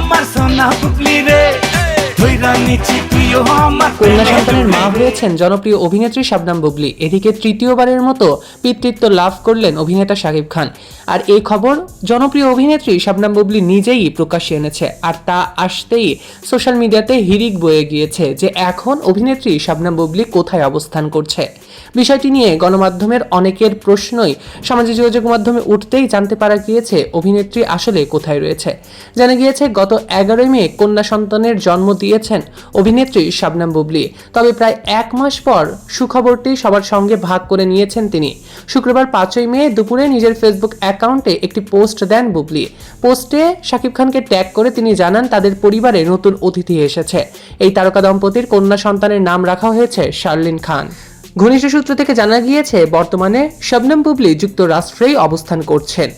আমার সোনা বুবলি রে ধইরা নিচি প্রিয় আমার কন্যা সন্তানের মা হয়েছেন জনপ্রিয় অভিনেত্রী শবনম বুবলি। এদিকে তৃতীয়বারের মতো পিতৃত্ব লাভ করলেন অভিনেতা শাকিব খান। আর এই খবর জনপ্রিয় অভিনেত্রী শবনম বুবলি নিজেই প্রকাশ্যে এনেছে। আর তা আসতেই সোশ্যাল মিডিয়াতে হিড়িক বয়ে গিয়েছে যে এখন অভিনেত্রী শবনম বুবলি কোথায় অবস্থান করছে। বিষয়টি নিয়ে গণমাধ্যমের অনেকের প্রশ্নই সামাজিক যোগাযোগ মাধ্যমে উঠতেই জানতে পারা গিয়েছে অভিনেত্রী আসলে কোথায় রয়েছে। জানা গিয়েছে গত 11 মে কন্যা সন্তানের জন্ম দিয়েছেন অভিনেত্রী শবনম বুবলি। তবে প্রায় 1 মাস পর সুখবরটি সবার সঙ্গে ভাগ করে নিয়েছেন তিনি। শুক্রবার 5 মে দুপুরে নিজের ফেসবুক অ্যাকাউন্টে একটি পোস্ট দেন বুবলি। পোস্টে শাকিব খানকে ট্যাগ করে তিনি জানান তাদের পরিবারে নতুন অতিথি এসেছে। এই তারকা দম্পতির কন্যা সন্তানের নাম রাখা হয়েছে শার্লিন খান। ঘনিষ্ঠ সূত্র থেকে জানা গিয়েছে বর্তমানে শবনম বুবলি যুক্তরাষ্ট্রেই অবস্থান করছেন।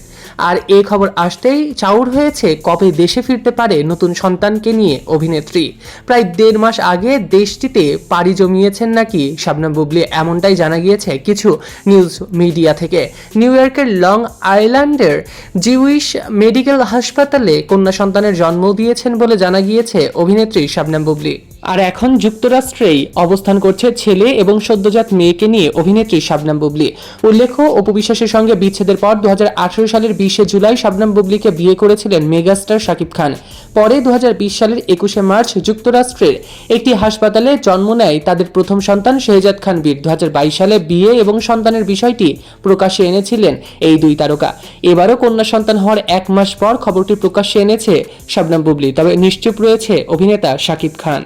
আর এই খবর আসতেই চাউর হয়েছে কবে দেশে ফিরতে পারে নতুন সন্তানকে নিয়ে অভিনেত্রী। প্রায় 1.5 মাস আগে দেশটিতে পাড়ি জমিয়েছেন নাকি শবনম বুবলি, এমনটাই জানা গিয়েছে কিছু নিউজ মিডিয়া থেকে। নিউ ইয়র্কের লং আইল্যান্ডের জিউইশ মেডিকেল হাসপাতালে কন্যা সন্তানের জন্ম দিয়েছেন বলে জানা গিয়েছে অভিনেত্রী শবনম বুবলি। আর এখন যুক্তরাষ্ট্রেই অবস্থান করছে ছেলে এবং সদ্যজাত মেয়েকে নিয়ে অভিনেত্রী শবনম বুবলি। উল্লেখ্য অপু বিশ্বাসের সঙ্গে বিচ্ছেদের পর 2018 সালের 20 জুলাই শবনম বুবলিকে বিয়ে করেছিলেন মেগাস্টার শাকিব খান। পরে 2020 সালের 21 মার্চ যুক্তরাষ্ট্রের একটি হাসপাতালে জন্ম নেয় তাদের প্রথম সন্তান শেহজাদ খান বীর। 2022 সালে বিয়ে এবং সন্তানের বিষয়টি প্রকাশ্যে এনেছিলেন এই দুই তারকা। এবারও কন্যা সন্তান হওয়ার 1 মাস পর খবরটি প্রকাশ্যে এনেছে শবনম বুবলি। তবে নিশ্চুপ রয়েছে অভিনেতা শাকিব খান।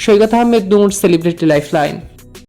সৈকত আহমেদ নূর, সেলিব্রিটি লাইফলাইন।